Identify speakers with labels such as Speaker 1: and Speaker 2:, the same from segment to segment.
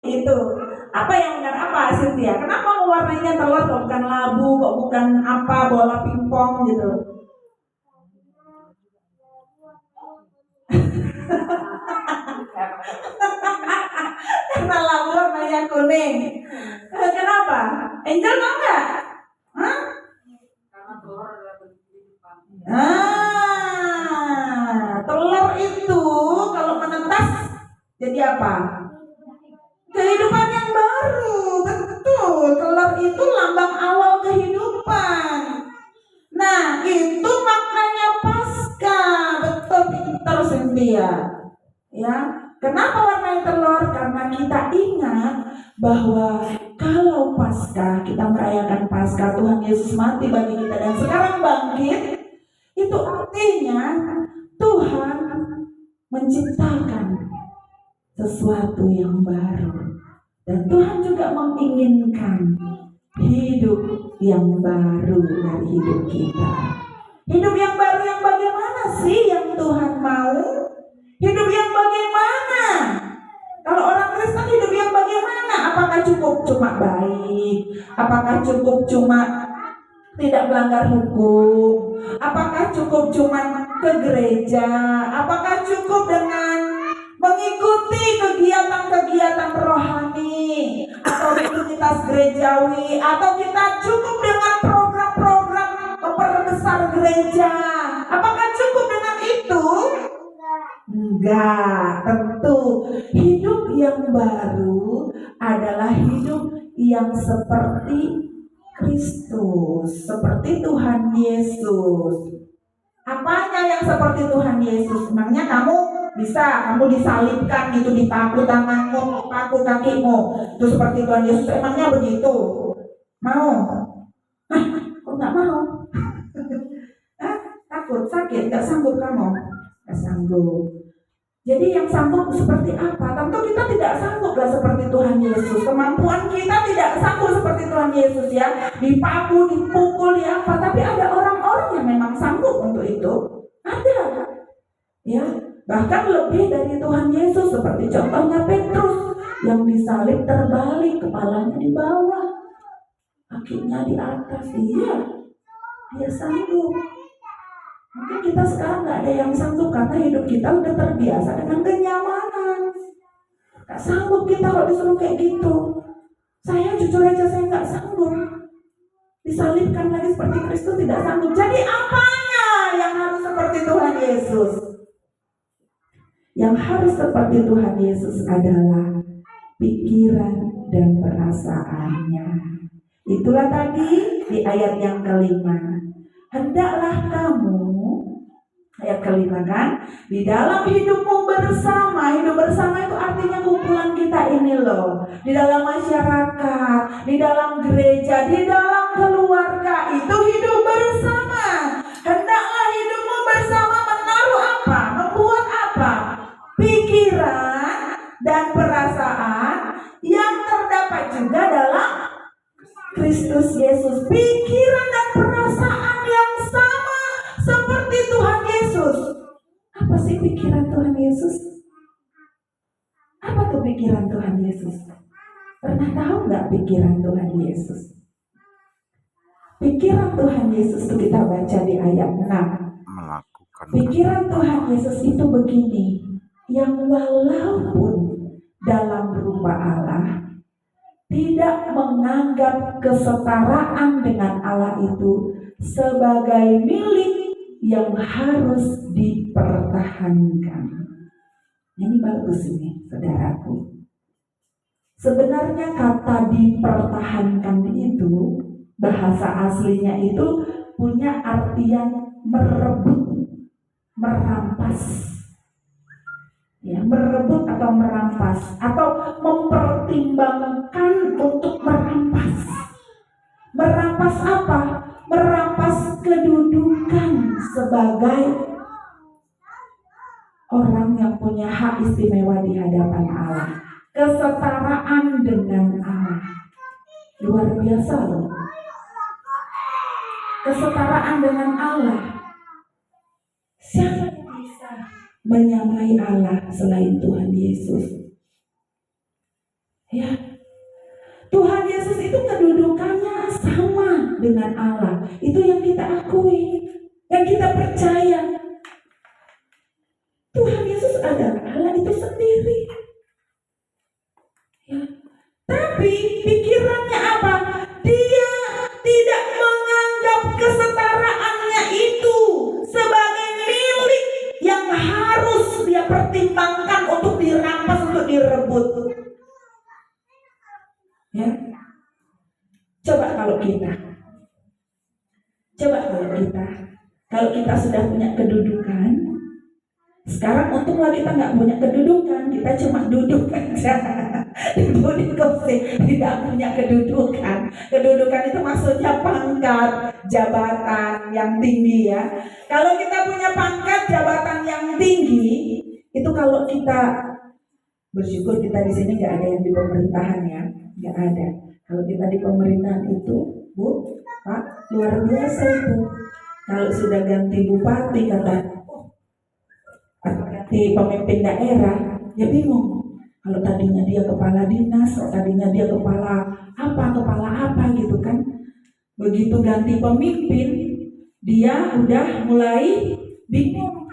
Speaker 1: Itu apa yang benar apa Cynthia? Kenapa warnanya telur kok bukan labu, kok bukan apa bola pingpong gitu? Karena labu warnanya kuning. Kenapa? Angel tahu nggak? Hah? Telur itu kalau menetas jadi apa? Kehidupan yang baru. Betul, telur itu lambang awal kehidupan. Nah, itu maknanya Paskah. Betul, pintar Cynthia. Ya, kenapa warnanya telur? Karena kita ingat bahwa kalau Paskah, kita merayakan Paskah, Tuhan Yesus mati bagi kita dan sekarang bangkit. Itu artinya Tuhan menciptakan sesuatu yang baru. Dan Tuhan juga menginginkan hidup yang baru dari hidup kita. Hidup yang baru yang bagaimana sih yang Tuhan mau? Hidup yang bagaimana? Kalau orang Kristen hidup yang bagaimana? Apakah cukup cuma baik? Apakah cukup cuma tidak melanggar hukum? Apakah cukup cuma ke gereja? Apakah cukup dengan mengikuti kegiatan-kegiatan rohani atau aktivitas gerejawi, atau kita cukup dengan program-program memperbesar gereja? Apakah cukup dengan itu? Enggak, tentu hidup yang baru adalah hidup yang seperti Kristus, seperti Tuhan Yesus. Apanya yang seperti Tuhan Yesus? Emangnya kamu disalibkan gitu, dipaku tanganmu, dipaku kakimu, itu seperti Tuhan Yesus? Emangnya begitu? Mau? Kok nggak mau? Takut, sakit, nggak sanggup kamu? Nggak sanggup. Jadi yang sanggup seperti apa? Tentu kita tidak sanggup lah seperti Tuhan Yesus. Kemampuan kita tidak sanggup seperti Tuhan Yesus ya. Dipaku, dipukul, ya apa. Tapi ada orang-orang yang memang sanggup untuk itu. Ada. Ya, bahkan lebih dari Tuhan Yesus. Seperti contohnya Petrus yang disalib terbalik, kepalanya di bawah, kakinya di atas. Iya, dia sanggup. Mungkin kita sekarang nggak ada yang sanggup karena hidup kita udah terbiasa dengan kenyamanan. Nggak sanggup kita kalau disuruh kayak gitu. Saya jujur aja, saya nggak sanggup. Disalibkan lagi seperti Kristus, tidak sanggup. Jadi apanya yang harus seperti Tuhan Yesus? Yang harus seperti Tuhan Yesus adalah pikiran dan perasaannya. Itulah tadi di ayat yang kelima. Hendaklah kamu, ayat kelima kan, di dalam hidupmu bersama. Hidup bersama itu artinya kumpulan kita ini loh. Di dalam masyarakat, di dalam gereja, di dalam keluarga, itu hidup bersama. Hendaklah hidupmu bersama menaruh apa? Membuat apa? Pikiran dan perasaan yang terdapat juga dalam Kristus Yesus. Pikiran dan perasaan yang sama seperti Tuhan Yesus. Apa sih pikiran Tuhan Yesus? Apa tuh pikiran Tuhan Yesus? Pernah tahu nggak pikiran Tuhan Yesus? Pikiran Tuhan Yesus itu kita baca di ayat 6. Pikiran Tuhan Yesus itu begini, yang walaupun dalam rupa Allah, tidak menganggap kesetaraan dengan Allah itu sebagai milik yang harus dipertahankan. Ini bagus ini, saudaraku. Sebenarnya kata dipertahankan itu, bahasa aslinya itu punya artian merebut, merampas. Ya, merebut atau merampas, atau mempertimbangkan untuk merampas. Merampas apa? Merampas kedudukan sebagai orang yang punya hak istimewa di hadapan Allah. Kesetaraan dengan Allah. Luar biasa loh. Kesetaraan dengan Allah. Siapa yang bisa menyamai Allah selain Tuhan Yesus? Ya, Tuhan Yesus itu kedudukannya sama dengan Allah. Itu yang kita akui, yang kita percaya. Tuhan Yesus adalah Allah itu sendiri. Ya. Tapi pikirannya apa? Dia tidak menganggap kesetaraannya itu sebagai milik yang harus dia pertimbangkan untuk dirampas, untuk direbut. Ya. Coba kalau kita sudah punya kedudukan. Sekarang untunglah kita nggak punya kedudukan, kita cuma duduk aja di bodi kursi, tidak punya kedudukan. Kedudukan itu maksudnya pangkat, jabatan yang tinggi ya. Kalau kita punya pangkat, jabatan yang tinggi, itu kalau kita bersyukur kita di sini nggak ada yang di pemerintahan ya, nggak ada. Kalau kita di pemerintahan itu, Bu, Pak, luar biasa itu. Kalau sudah ganti bupati kata ganti pemimpin daerah, ya bingung. Kalau tadinya dia kepala dinas, tadinya dia kepala apa gitu kan. Begitu ganti pemimpin, dia udah mulai bingung.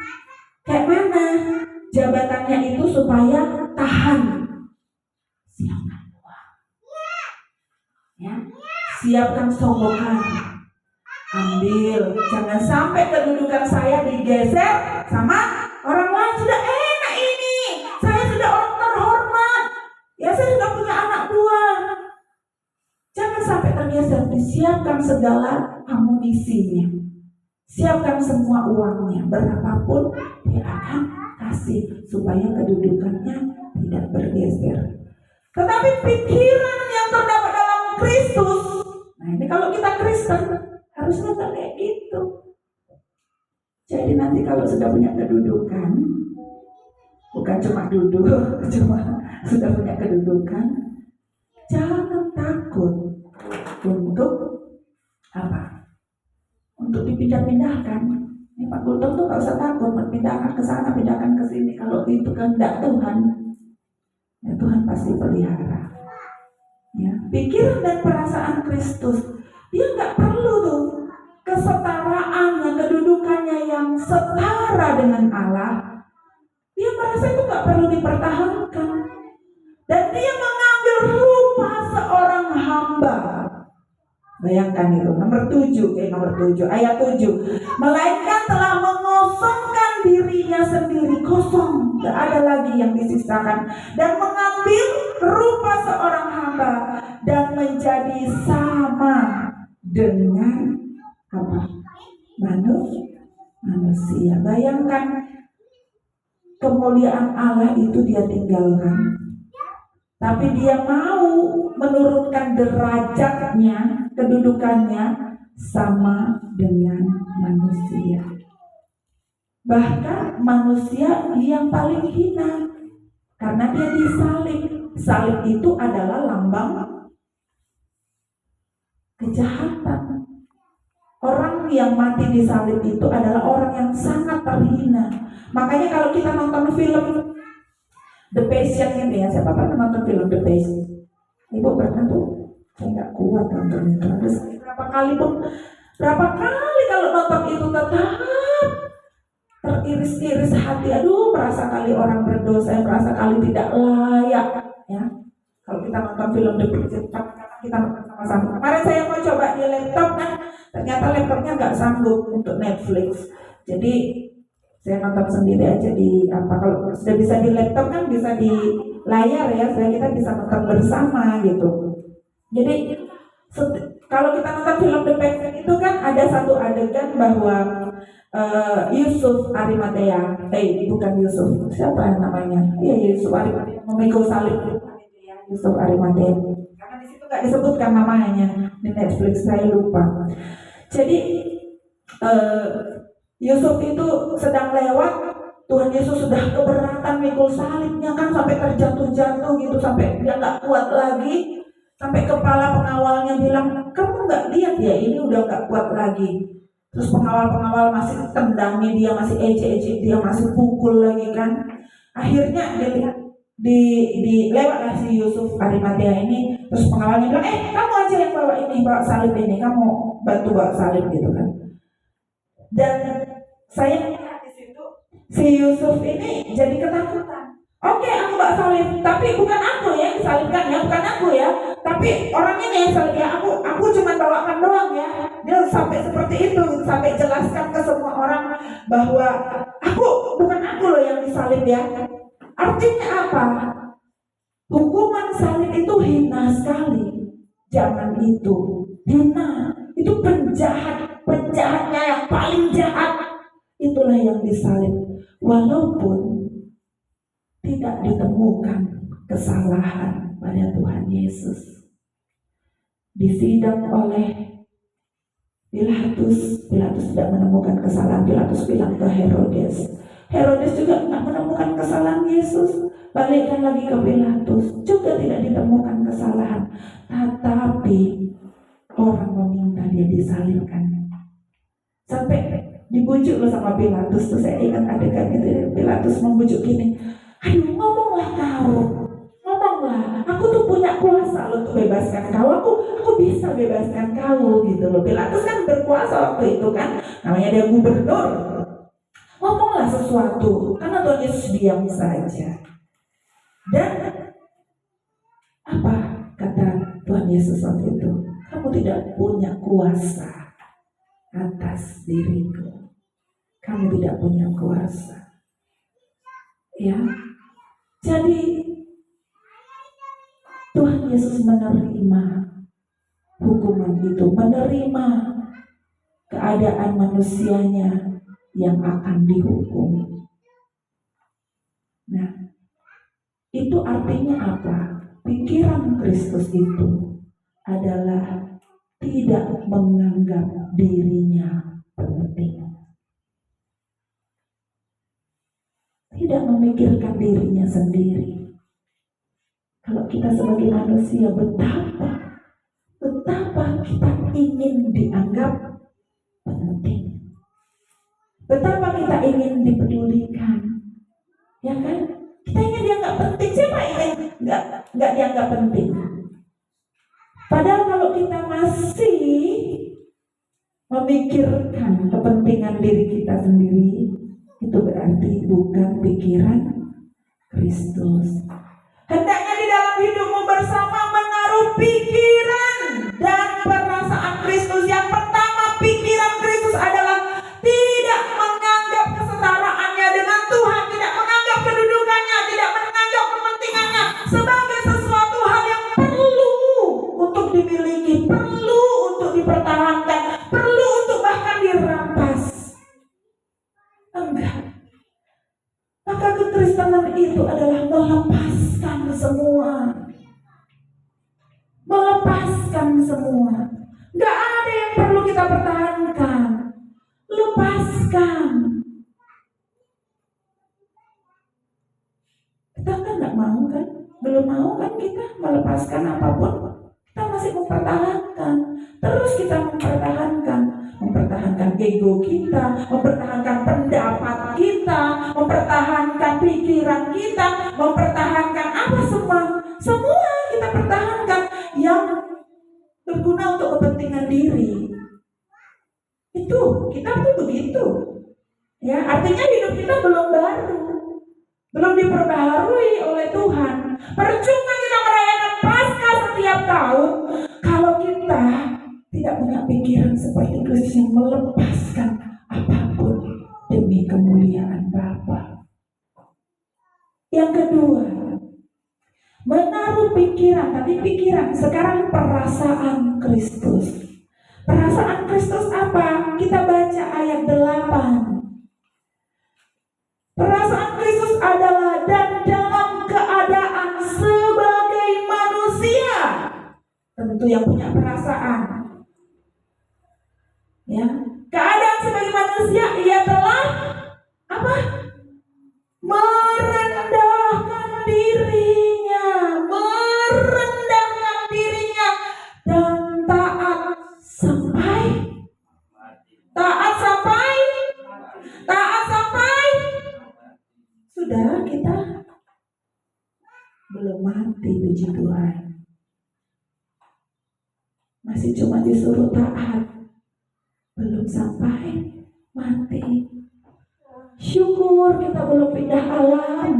Speaker 1: Kayak mana jabatannya itu supaya tahan. Siapkan uang. Ya, siapkan sogokan. Ambil, jangan sampai kedudukan saya digeser sama orang lain. Sudah enak ini, saya sudah orang terhormat, ya saya sudah punya anak dua. Jangan sampai tergeser. Disiapkan segala amunisinya, siapkan semua uangnya, berapapun dia akan kasih supaya kedudukannya tidak bergeser. Tetapi pikiran yang terdapat dalam Kristus, nah ini kalau kita Kristen harusnya kayak gitu. Jadi nanti kalau sudah punya kedudukan, bukan cuma duduk, cuma sudah punya kedudukan, jangan takut untuk apa? Untuk dipindah-pindahkan. Ini Pak Gultom tuh gak usah takut berpindahkan ke sana, pindahkan ke sini. Kalau itu kehendak Tuhan, ya Tuhan pasti pelihara. Ya, pikiran dan perasaan Kristus, dia nggak perlu tuh kesetaraannya, kedudukannya yang setara dengan Allah. Dia merasa itu nggak perlu dipertahankan, dan dia mengambil rupa seorang hamba. Bayangkan itu nomor 7 ayat 7. Melainkan telah mengosongkan dirinya sendiri, kosong, tidak ada lagi yang disisakan, dan mengambil rupa seorang hamba dan menjadi sama dengan apa? Manusia. Bayangkan kemuliaan Allah itu dia tinggalkan, tapi dia mau menurunkan derajatnya, kedudukannya sama dengan manusia. Bahkan manusia yang paling hina, karena dia disalib. Salib itu adalah lambang kejahatan. Orang yang mati di salib itu adalah orang yang sangat terhina. Makanya kalau kita nonton film The Passion ini ya, siapa pernah nonton film The Passion? Ibu pernah tuh? Saya nggak kuat nonton itu. Terus berapa kali kalau nonton itu tetap teriris-iris hati. Aduh, merasa kali orang berdosa, merasa kali tidak layak. Ya, kalau kita nonton film The Passion, kita nonton sama-sama. Kemarin saya mau coba di laptop kan, ternyata laptopnya nggak sanggup untuk Netflix. Jadi saya nonton sendiri aja di apa, kalau sudah bisa di laptop kan bisa di layar ya, supaya kita bisa nonton bersama gitu. Jadi kalau kita nonton film The Passion itu kan ada satu adegan bahwa Yusuf Arimatea, bukan Yusuf, siapa namanya? Iya, Yusuf Arimatea memikul salib, Yusuf Arimatea. Karena di situ nggak disebutkan namanya di Netflix, saya lupa. Jadi Yusuf itu sedang lewat, Tuhan Yesus sudah keberatan mikul salibnya kan, sampai terjatuh-jatuh gitu, sampai dia nggak kuat lagi, sampai kepala pengawalnya bilang, kamu nggak lihat ya ini udah nggak kuat lagi. Terus pengawal-pengawal masih tendangi dia, masih ejek-ejek dia, masih pukul lagi kan. Akhirnya dia lihat, di lewatlah si Yusuf Arimatea ini, terus pengawalnya bilang, kamu aja yang bawa ini, bawa salib ini, kamu bantu bawa salib gitu kan. Dan saya melihat di situ si Yusuf ini jadi ketakutan. Oke, aku bawa salib, tapi bukan aku ya yang disalibkan ya, bukan aku ya, tapi orang ini yang salib ya, aku cuma bawakan doang ya. Dia sampai seperti itu, sampai jelaskan ke semua orang bahwa bukan aku loh yang disalib ya. Artinya apa? Hukuman salib itu hina sekali. Zaman itu hina, itu penjahatnya yang paling jahat. Itulah yang disalib. Walaupun tidak ditemukan kesalahan pada Tuhan Yesus. Disidang oleh Pilatus tidak menemukan kesalahan. Pilatus bilang ke Herodes juga tidak menemukan kesalahan Yesus. Balikkan lagi ke Pilatus, juga tidak ditemukan kesalahan. Tetapi orang meminta dia disalibkan. Sampai dibujuk loh sama Pilatus. Tuh saya ingat adegan itu, Pilatus membujuk gini, aduh ngomonglah kau, ngomonglah, aku tuh punya kuasa loh untuk bebaskan kau, aku bisa bebaskan kau gitu loh. Pilatus kan berkuasa waktu itu kan, namanya dia gubernur. Ngomonglah sesuatu, karena Tuhan Yesus diam saja. Dan apa kata Tuhan Yesus waktu itu? Kamu tidak punya kuasa atas diriku. Kamu tidak punya kuasa. Ya. Jadi Tuhan Yesus menerima hukuman itu, menerima keadaan manusianya yang akan dihukum. Nah, itu artinya apa? Pikiran Kristus itu adalah tidak menganggap dirinya penting. Tidak memikirkan dirinya sendiri. Kalau kita sebagai manusia, betapa kita ingin dianggap penting. Betapa kita ingin dipedulikan. Ya kan? Kita ingin dianggap penting. Siapa ingin nggak dianggap penting? Padahal kalau kita masih memikirkan kepentingan diri kita sendiri, itu berarti bukan pikiran Kristus. Hendaknya di dalam hidupmu bersama menaruh pikiran dan perasaan Kristus. Yang pertama, pikiran Kristus adalah tidak menganggap kesetaraannya dengan Tuhan, tidak menganggap kedudukannya, tidak menganggap kepentingannya sebagai sesuatu hal yang perlu untuk dimiliki, perlu untuk dipertahankan, perlu untuk bahkan dirampas. Enggak. Maka kekristenan itu adalah melepaskan semua. Melepaskan semua. Enggak ada yang perlu kita pertahankan. Lepaskan. Kita kan enggak mau kan? Belum mau kan kita melepaskan apapun. Kita masih mempertahankan. Terus kita mempertahankan ego kita, mempertahankan pendapat kita, mempertahankan pikiran kita, mempertahankan apa semua kita pertahankan yang berguna untuk kepentingan diri. Itu kita tuh begitu. Ya, artinya hidup kita belum baru, belum diperbaharui oleh Tuhan. Percuma kita merayakan Paskah setiap tahun kalau kita tidak punya pikiran seperti Kristus yang melepaskan apapun demi kemuliaan Bapa. Yang kedua, menaruh pikiran, tadi pikiran, sekarang perasaan Kristus. Perasaan Kristus apa? Kita baca ayat 8. Perasaan Kristus adalah dan dalam keadaan sebagai manusia. Tentu yang punya perasaan. Ya, keadaan sebagai manusia ia telah apa? Merendahkan dirinya dan taat sampai sudah kita masih cuma disuruh taat, belum sampai mati. Syukur kita belum pindah alam.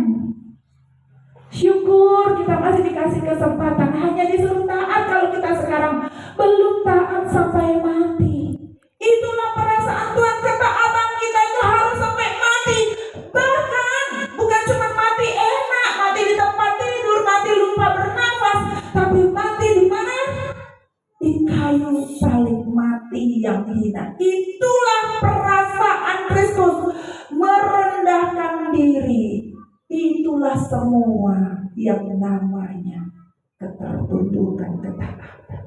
Speaker 1: Syukur kita masih dikasih kesempatan, hanya disuruh taat. Kalau kita sekarang belum taat sampai mati, itulah perasaan Tuhan. Ketaatan kita itu harus sampai mati. Bahkan bukan cuma mati enak, mati di tempat tidur, mati lupa bernafas, tapi mati di mana? Di kayu salib, mati yang hina. Itulah perasaan Kristus, merendahkan diri. Itulah semua yang namanya ketertundukan, ketaatan.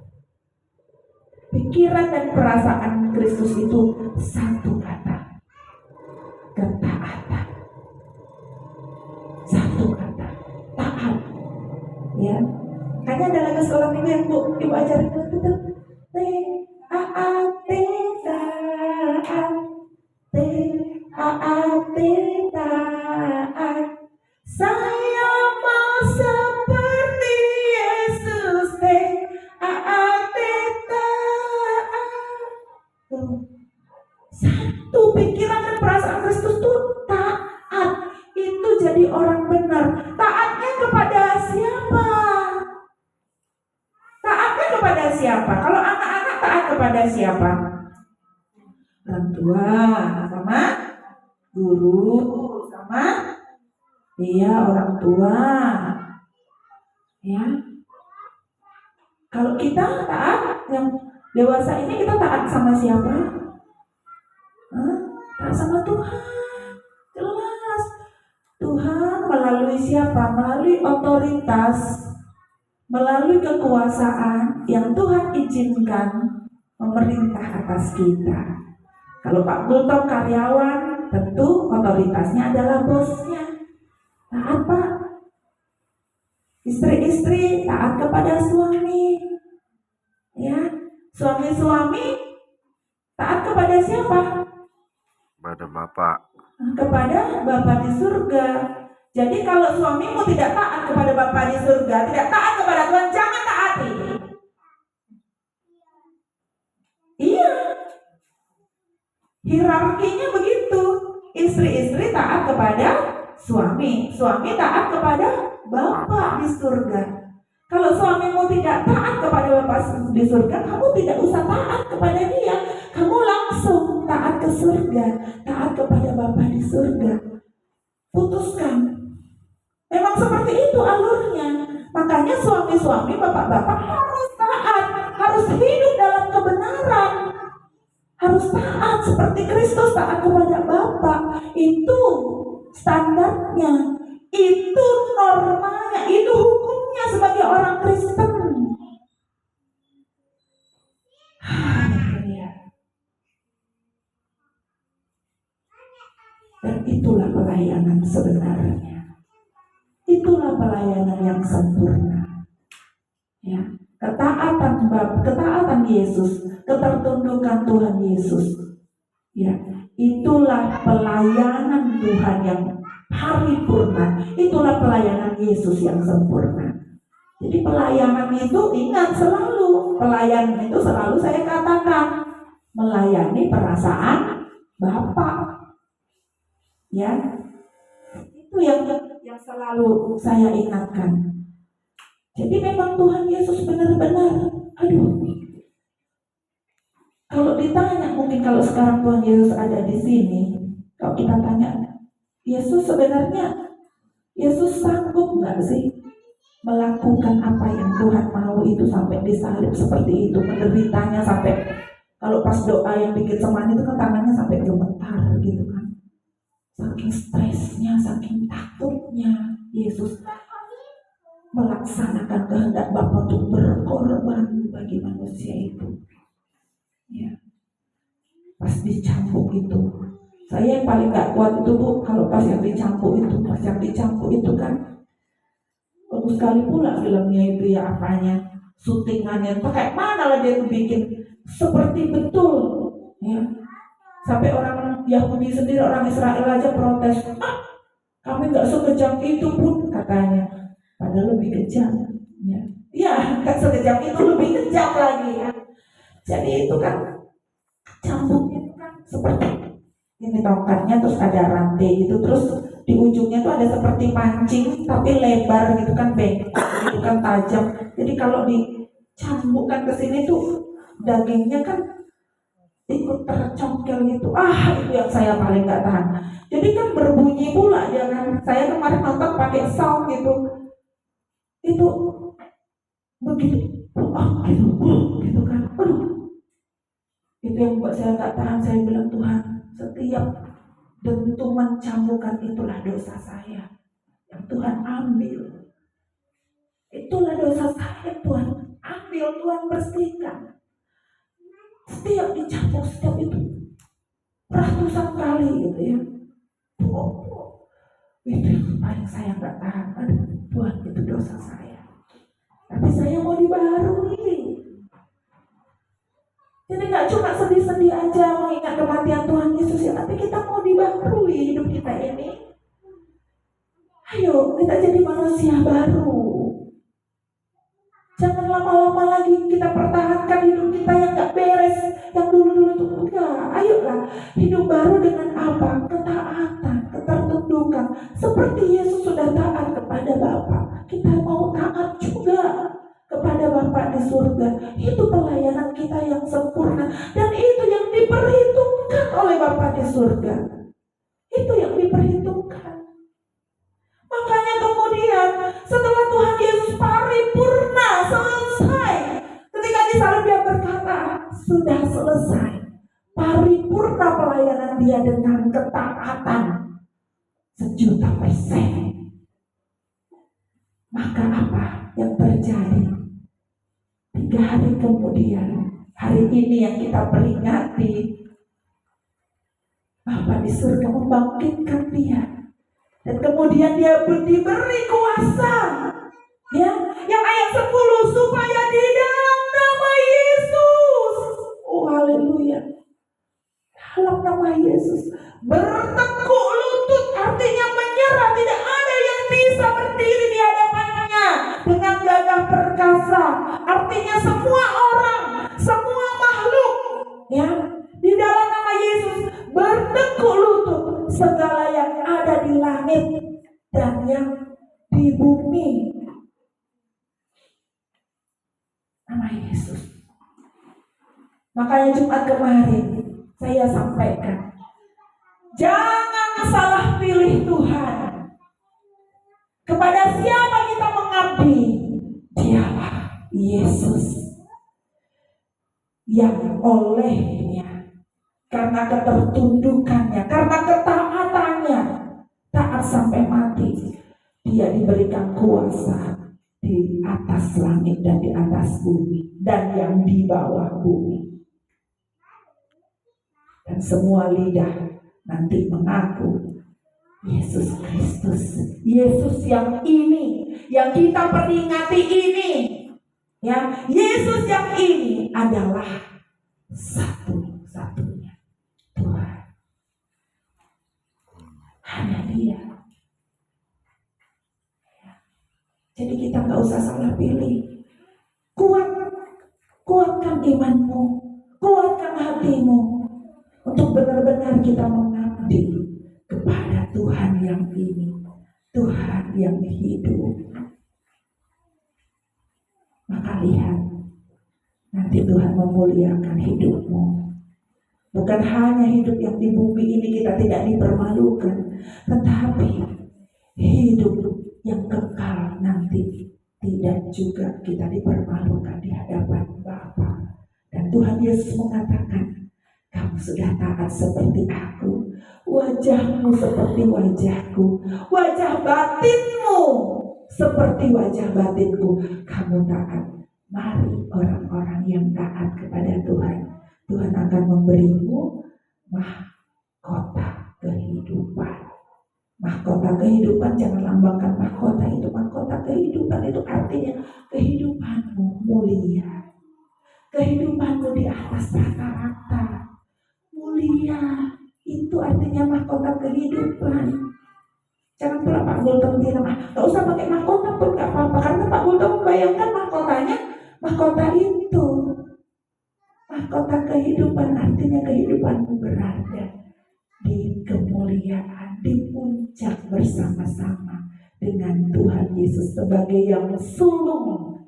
Speaker 1: Pikiran dan perasaan Kristus itu satu kata, ketaatan. Satu kata, taat. Ya, hanya ada lagu sekolah minggu yang ibu ajarin itu tuh. Taat. Saya mau seperti Yesus, taat. Satu pikiran dan perasaan Kristus itu taat. Itu jadi orang benar. Taatnya kepada siapa? Taatnya kepada siapa? Kalau anak-anak taat kepada siapa? Orang tua, sama guru, sama orang tua. Ya. Kalau kita taat, yang dewasa ini kita taat sama siapa? Taat sama Tuhan. Jelas. Tuhan melalui siapa? Melalui otoritas, melalui kekuasaan yang Tuhan izinkan memerintah atas kita. Kalau Pak Bulto karyawan, tentu otoritasnya adalah bosnya. Taat Pak. Istri-istri taat kepada suami. Ya, suami-suami taat kepada siapa?
Speaker 2: Kepada Bapak.
Speaker 1: Kepada Bapa di surga. Jadi kalau suamimu tidak taat kepada Bapa di surga, tidak taat kepada Tuhan, jangan taati. Iya. Hierarkinya begitu. Istri-istri taat kepada suami, suami taat kepada Bapa di surga. Kalau suamimu tidak taat kepada Bapa di surga, kamu tidak usah taat kepada dia. Kamu langsung taat ke surga, taat kepada Bapa di surga. Putuskan. Memang seperti itu alurnya. Makanya suami-suami, bapak-bapak harus taat, harus hidup dalam kebenaran. Harus taat seperti Kristus taat kepada Bapa. Itu standarnya, itu normanya, itu hukumnya sebagai orang Kristen. Dan itulah pelayanan sebenarnya. Itulah pelayanan yang sempurna. Ya, ketaatan Yesus, ketertundukan Tuhan Yesus. Ya, itulah pelayanan Tuhan yang paripurna. Itulah pelayanan Yesus yang sempurna. Jadi pelayanan itu ingat selalu, pelayanan itu selalu saya katakan melayani perasaan Bapa. Ya, itu yang selalu saya ingatkan. Jadi memang Tuhan Yesus benar-benar, kalau ditanya, mungkin kalau sekarang Tuhan Yesus ada di sini, kalau kita tanya, Yesus sebenarnya, Yesus sanggup nggak sih melakukan apa yang Tuhan mau itu sampai disalib seperti itu, menderitanya sampai, kalau pas doa yang bikin semuanya itu kan tangannya sampai gemetar gitu kan. Saking stresnya, saking takutnya Yesus melaksanakan kehendak Bapa untuk berkorban bagi manusia itu. Ya, pas dicambuk itu, saya yang paling gak kuat itu Bu, kalau pas yang dicambuk itu kan bagus sekali pula filmnya itu ya, apanya, syutingannya, kayak mana lah dia bikin seperti betul, ya. Sampai orang Yahudi sendiri, orang Israel aja protes, kami gak sekejam itu Pun, katanya. Padahal lebih kejam, ya. Ya, gak sekejam itu, lebih kejam lagi, ya. Jadi itu kan cambuk itu kan seperti ini tongkatnya, terus ada rantai gitu, terus di ujungnya tuh ada seperti pancing tapi lebar gitu kan, bengkok gitu kan, tajam. Jadi kalau dicambukkan ke sini tuh dagingnya kan ikut tercongkel gitu. Itu yang saya paling nggak tahan. Jadi kan berbunyi pula dia kan. Saya kemarin nonton pakai sound gitu. Itu begitu, gitu kan. Itu yang buat saya nggak tahan. Saya bilang, Tuhan, setiap dentuman cambukan itulah dosa saya yang Tuhan ambil. Itulah dosa saya, Tuhan ambil, Tuhan bersihkan. Setiap dicambuk, setiap itu ratusan kali gitu ya. Itu yang paling saya nggak tahan. Tuhan, itu dosa saya. Tapi saya mau dibaharui. Jadi nggak cuma sedih-sedih aja mengingat kematian Tuhan Yesus ya, tapi kita mau dibaharui hidup kita ini. Ayo kita jadi manusia baru. Jangan lama-lama lagi kita pertahankan hidup kita yang gak beres, yang dulu-dulu itu enggak. Ayolah hidup baru dengan apa? Ketaatan, ketertundukan. Seperti Yesus sudah taat kepada Bapa, kita mau taat juga kepada Bapa di surga. Itu pelayanan kita yang sempurna, dan itu yang diperhitungkan oleh Bapa di surga. Itu yang diperhitungkan. Makanya kemudian setelah Tuhan Yesus paripurna, selesai, ketika disalib dia berkata, sudah selesai. Paripurna pelayanan dia dengan ketaatan 100%. Maka apa yang terjadi? 3 hari kemudian, hari ini yang kita peringati, Bapa di surga membangkitkan dia. Dan kemudian dia diberi kuasa, ya, yang ayat 10, supaya di dalam nama Yesus, haleluya, dalam nama Yesus bertekuk lutut, artinya menyerah. Tidak ada yang bisa berdiri di hadapannya dengan gagah perkasa. Artinya semua orang, semua makhluk, ya, di dalam nama Yesus bertekuk lutut. Segala yang ada di langit dan yang di bumi, nama Yesus. Makanya Jumat kemarin saya sampaikan, jangan salah pilih Tuhan. Kepada siapa kita mengabdi? Dialah Yesus yang olehnya, karena ketertundukannya, karena ketaatannya, taat sampai mati, dia diberikan kuasa di atas langit dan di atas bumi dan yang di bawah bumi. Dan semua lidah nanti mengaku Yesus Kristus, Yesus yang ini, yang kita peringati ini, ya, Yesus yang ini adalah satu-satunya Tuhan. Hanya Dia. Jadi kita nggak usah salah pilih. Kuatkan imanmu, kuatkan hatimu untuk benar-benar kita mengabdi kepada Tuhan yang ini, Tuhan yang hidup. Maka lihat, nanti Tuhan memuliakan hidupmu. Bukan hanya hidup yang di bumi ini kita tidak dipermalukan, tetapi hidup yang kekal nanti tidak juga kita dipermalukan di hadapan Bapa. Dan Tuhan Yesus mengatakan, kamu sudah taat seperti aku, wajahmu seperti wajahku, wajah batinmu seperti wajah batinku. Kamu taat. Mari orang-orang yang taat kepada Tuhan, Tuhan akan memberimu mahkota kehidupan. Mahkota kehidupan, jangan lambangkan mahkota itu. Mahkota kehidupan itu artinya kehidupanmu mulia, kehidupanmu di atas rata-rata mulia. Itu artinya mahkota kehidupan. Jangan pula Pak Gultom bilang, gak usah pakai mahkota pun gak apa-apa, karena Pak Gultom membayangkan mahkotanya mahkota itu, Mahkota kehidupan artinya kehidupanmu berada di kemuliaan, di puncak bersama-sama dengan Tuhan Yesus sebagai yang sulung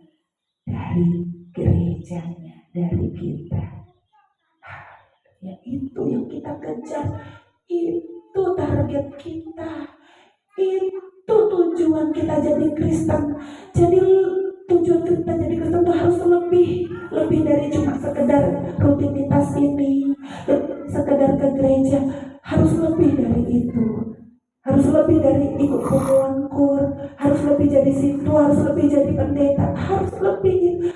Speaker 1: dari gerejanya, dari kita. Ya, itu yang kita kejar, itu target kita, itu tujuan kita jadi Kristen. Jadi tujuan kita jadi Kristen itu harus lebih dari cuma sekedar rutinitas ini, sekedar ke gereja. Harus lebih dari itu, harus lebih dari ikut kumpulan kur, harus lebih jadi situ, harus lebih jadi pendeta, harus lebih